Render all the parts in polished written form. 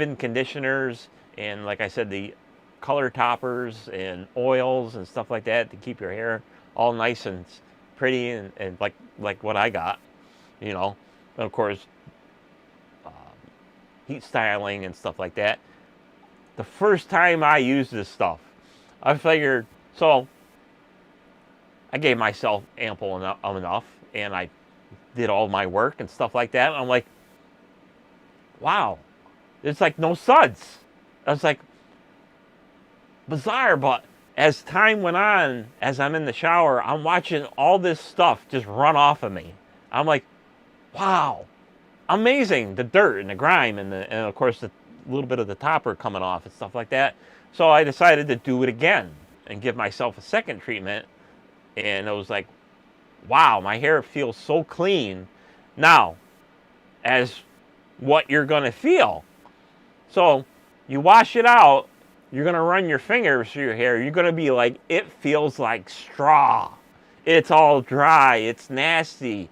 leave-in conditioners, and like I said, the color toppers and oils and stuff like that to keep your hair all nice and pretty and like what I got, you know. And of course, uh, heat styling and stuff like that. The first time I used this stuff, I figured, so I gave myself ample enough, and I did all my work and stuff like that. I'm like, wow, it's like no suds. I was like, bizarre, but as time went on, as I'm in the shower, I'm watching all this stuff just run off of me. I'm like, wow, amazing. The dirt and the grime and of course the little bit of the topper coming off and stuff like that. So I decided to do it again and give myself a second treatment. And it was like, wow, my hair feels so clean. Now, as what you're going to feel. So you wash it out, you're going to run your fingers through your hair. You're going to be like, it feels like straw. It's all dry. It's nasty.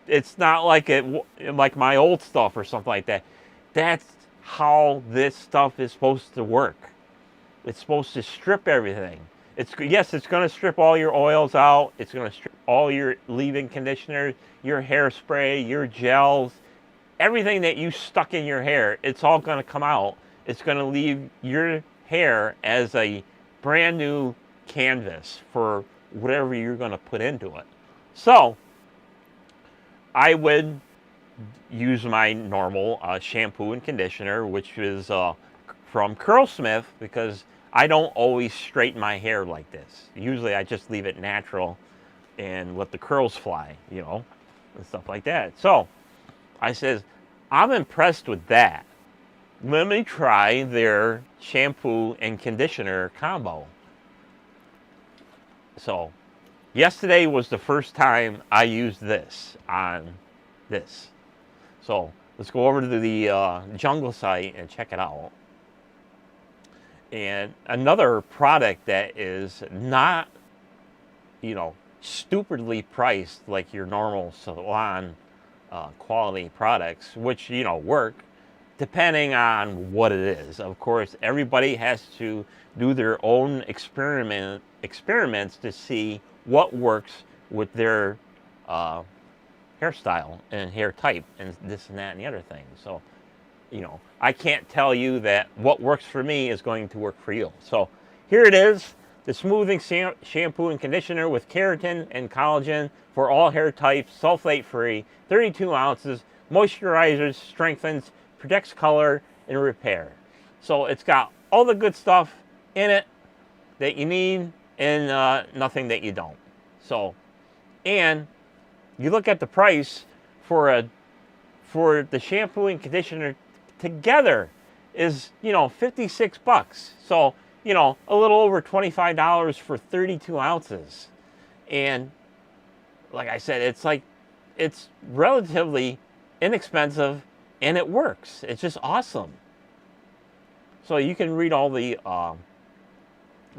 It's not like like my old stuff or something like that. That's how this stuff is supposed to work. It's supposed to strip everything. Yes, it's going to strip all your oils out. It's going to strip all your leave-in conditioners, your hairspray, your gels, everything that you stuck in your hair. It's all going to come out. It's going to leave your hair as a brand new canvas for whatever you're going to put into it. So I would use my normal shampoo and conditioner, which is from Curlsmith, because I don't always straighten my hair like this. Usually I just leave it natural and let the curls fly, you know, and stuff like that. So I says, I'm impressed with that. Let me try their shampoo and conditioner combo. So yesterday was the first time I used this on this. So let's go over to the Jungle site and check it out. And another product that is not, you know, stupidly priced like your normal salon quality products, which, you know, work depending on what it is. Of course, everybody has to do their own experiments to see what works with their hairstyle and hair type and this and that and the other thing. So, you know, I can't tell you that what works for me is going to work for you. So here it is, the smoothing shampoo and conditioner with keratin and collagen for all hair types, sulfate-free, 32 ounces, moisturizes, strengthens, protects color, and repair. So it's got all the good stuff in it that you need and nothing that you don't. So, and you look at the price for the shampoo and conditioner together is, you know, 56 bucks. So, you know, a little over $25 for 32 ounces. And like I said, it's relatively inexpensive and it works. It's just awesome. So you can read all the, of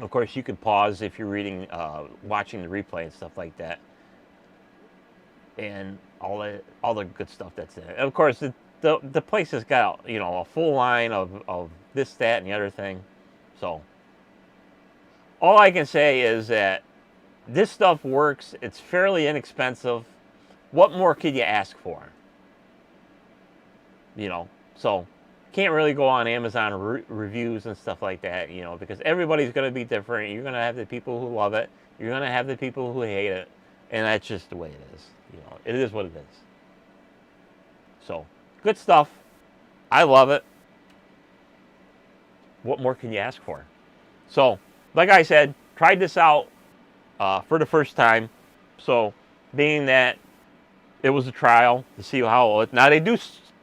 course you can pause if you're reading, watching the replay and stuff like that. And all the good stuff that's in it. Of course, the place has got, you know, a full line of this, that, and the other thing. So all I can say is that this stuff works. It's fairly inexpensive. What more could you ask for? You know, so can't really go on Amazon reviews and stuff like that, you know, because everybody's going to be different. You're going to have the people who love it. You're going to have the people who hate it. And that's just the way it is. You know, it is what it is. So, good stuff. I love it. What more can you ask for? So, like I said, tried this out for the first time. So, being that it was a trial to see how it. Now, they do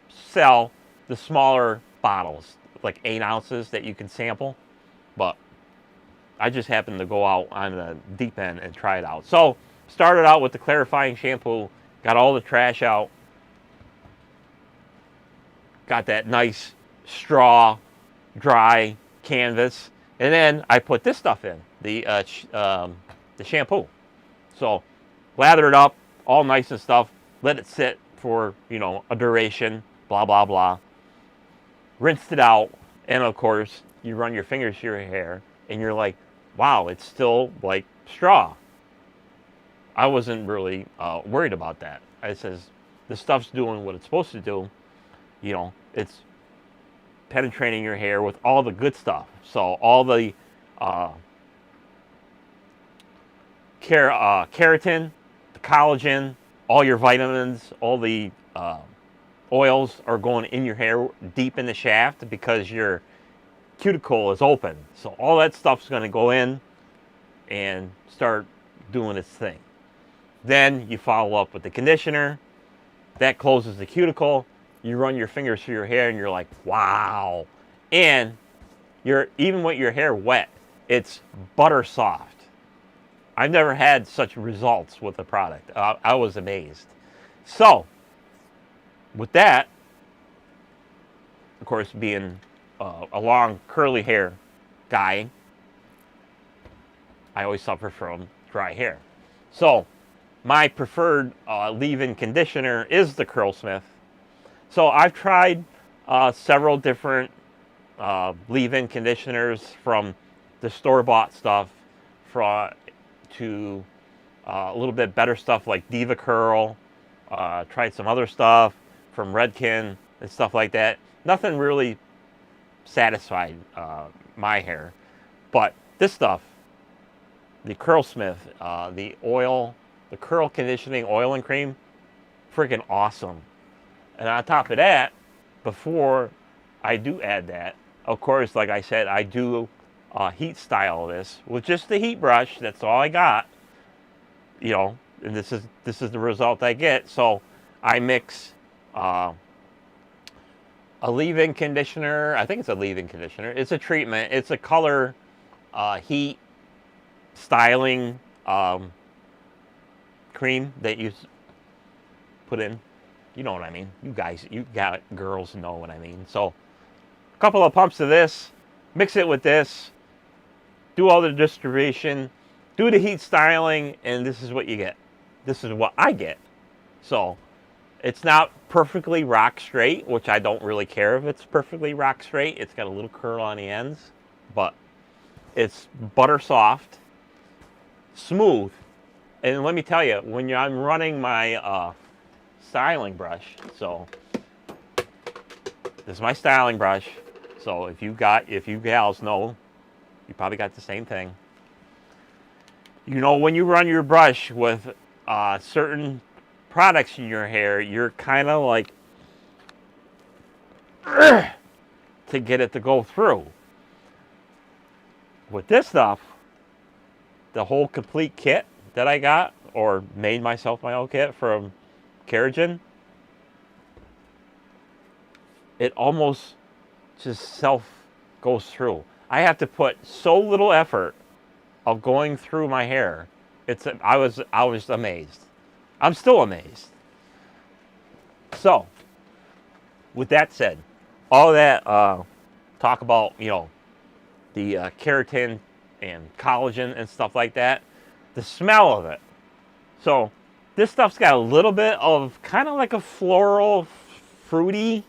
sell the smaller bottles, like 8 ounces that you can sample. But I just happened to go out on the deep end and try it out. So, started out with the clarifying shampoo, got all the trash out, got that nice straw, dry canvas, and then I put this stuff in, the shampoo. So lather it up, all nice and stuff, let it sit for, you know, a duration, blah, blah, blah. rinsed it out, and of course, you run your fingers through your hair, and you're like, wow, it's still like straw. I wasn't really worried about that. I says, the stuff's doing what it's supposed to do. You know, it's penetrating your hair with all the good stuff. So all the uh, keratin, the collagen, all your vitamins, all the oils are going in your hair deep in the shaft because your cuticle is open. So all that stuff's going to go in and start doing its thing. Then you follow up with the conditioner. That closes the cuticle. You run your fingers through your hair and you're like, wow. And you're even with your hair wet, it's butter soft. I've never had such results with the product. I was amazed. So, with that, of course, being a long curly hair guy, I always suffer from dry hair. So, my preferred leave-in conditioner is the Curlsmith. So, I've tried several different leave-in conditioners, from the store-bought stuff to a little bit better stuff like Diva Curl. Tried some other stuff from Redken and stuff like that. Nothing really satisfied my hair. But this stuff, the Curlsmith, the curl conditioning oil and cream, freaking awesome. And on top of that, before I do add that, of course, like I said, I do heat style this with just the heat brush. That's all I got, you know, and this is the result I get. So I mix a leave-in conditioner. I think it's a leave-in conditioner. It's a treatment. It's a color heat styling cream that you put in. You know what I mean. You guys, you got girls know what I mean. So a couple of pumps of this, mix it with this, do all the distribution, do the heat styling, and this is what you get. This is what I get. So it's not perfectly rock straight, which I don't really care if it's perfectly rock straight. It's got a little curl on the ends, but it's butter soft, smooth. And let me tell you, when I'm running my styling brush, so this is my styling brush. So if you gals know, you probably got the same thing. You know, when you run your brush with certain products in your hair, you're kind of like to get it to go through. With this stuff, the whole complete kit that I got, or made myself my own kit from Keragen, it almost just self goes through. I have to put so little effort of going through my hair. I was amazed. I'm still amazed. So, with that said, all that talk about, you know, the keratin and collagen and stuff like that, the smell of it. So, this stuff's got a little bit of kind of like a floral, fruity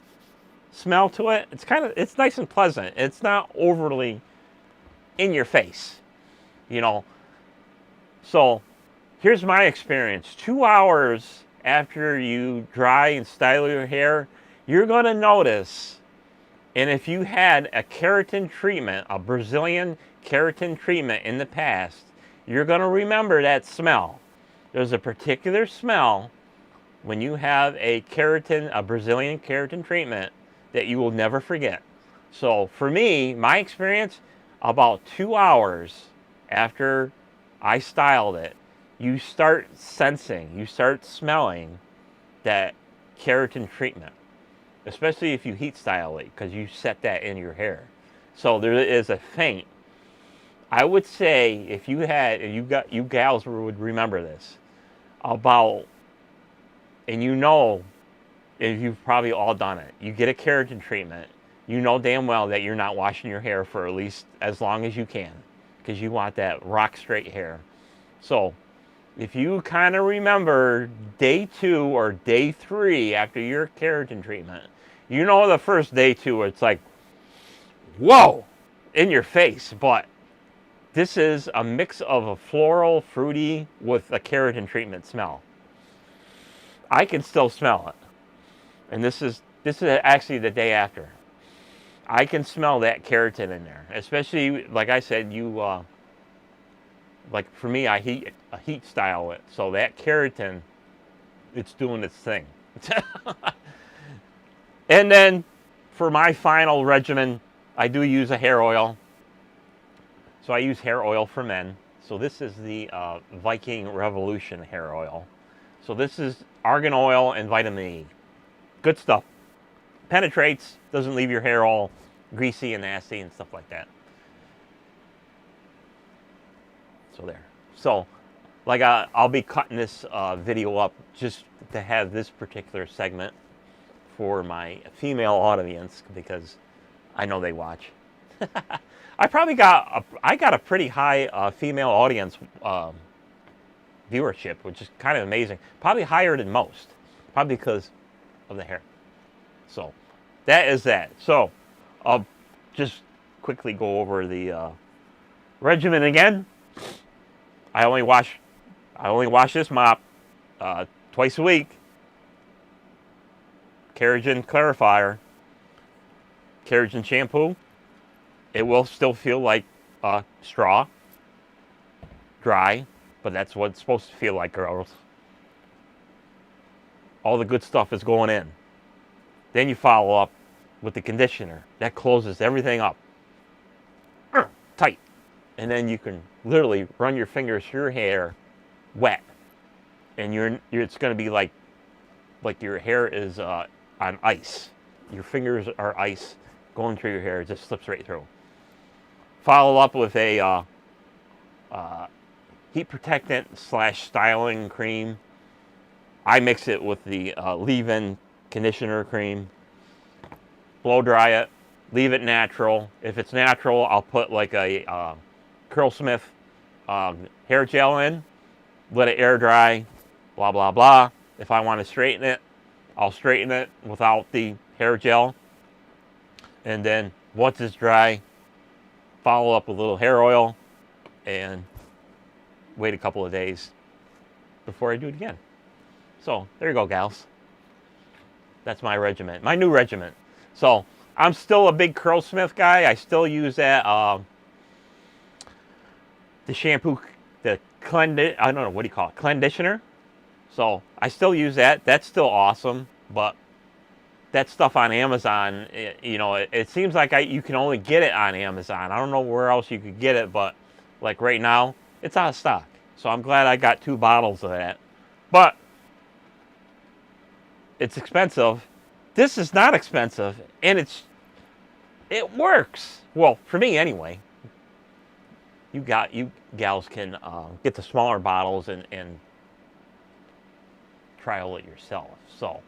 smell to it. It's nice and pleasant. It's not overly in your face, you know. So here's my experience. 2 hours after you dry and style your hair, you're going to notice, and if you had a keratin treatment, a Brazilian keratin treatment in the past, you're going to remember that smell. There's a particular smell when you have a Brazilian keratin treatment that you will never forget. So for me, my experience, about 2 hours after I styled it, you start sensing, you start smelling that keratin treatment, especially if you heat style it, because you set that in your hair. So there is a faint. I would say if you gals would remember this, about, and you know, if you've probably all done it, you get a keratin treatment, you know damn well that you're not washing your hair for at least as long as you can, because you want that rock straight hair. So if you kind of remember day 2 or day 3 after your keratin treatment, You know, the first day too, it's like, whoa, in your face. But this is a mix of a floral, fruity with a keratin treatment smell. I can still smell it, and this is actually the day after. I can smell that keratin in there, especially like I said, like for me, I heat style it, so that keratin, it's doing its thing. And then for my final regimen, I do use a hair oil. So I use hair oil for men. So this is the Viking Revolution hair oil. So this is argan oil and vitamin E. Good stuff. Penetrates, doesn't leave your hair all greasy and nasty and stuff like that. So there. So, like I'll be cutting this video up just to have this particular segment for my female audience because I know they watch. I got a pretty high female audience viewership, which is kind of amazing. Probably higher than most, probably because of the hair. So that is that. So I'll just quickly go over the regimen again. I only wash this mop twice a week. Keragen clarifier, Keragen shampoo. It will still feel like straw, dry, but that's what it's supposed to feel like, girls. All the good stuff is going in. Then you follow up with the conditioner. That closes everything up. Tight. And then you can literally run your fingers through your hair wet. And it's going to be like your hair is on ice. Your fingers are ice going through your hair. It just slips right through. Follow up with a heat protectant / styling cream. I mix it with the leave-in conditioner cream. Blow dry it. Leave it natural. If it's natural, I'll put like a Curlsmith hair gel in. Let it air dry. Blah, blah, blah. If I want to straighten it, I'll straighten it without the hair gel. And then once it's dry, follow up with a little hair oil and wait a couple of days before I do it again. So there you go, gals. That's my regimen, my new regimen. So I'm still a big Curlsmith guy. I still use that the shampoo, I don't know, what do you call it, conditioner. So I still use that. That's still awesome. But that stuff on Amazon, it seems like you can only get it on Amazon. I don't know where else you could get it, but like right now, it's out of stock. So I'm glad I got 2 bottles of that. But it's expensive. This is not expensive, and it works. Well, for me anyway. You gals can get the smaller bottles and trial it yourself. So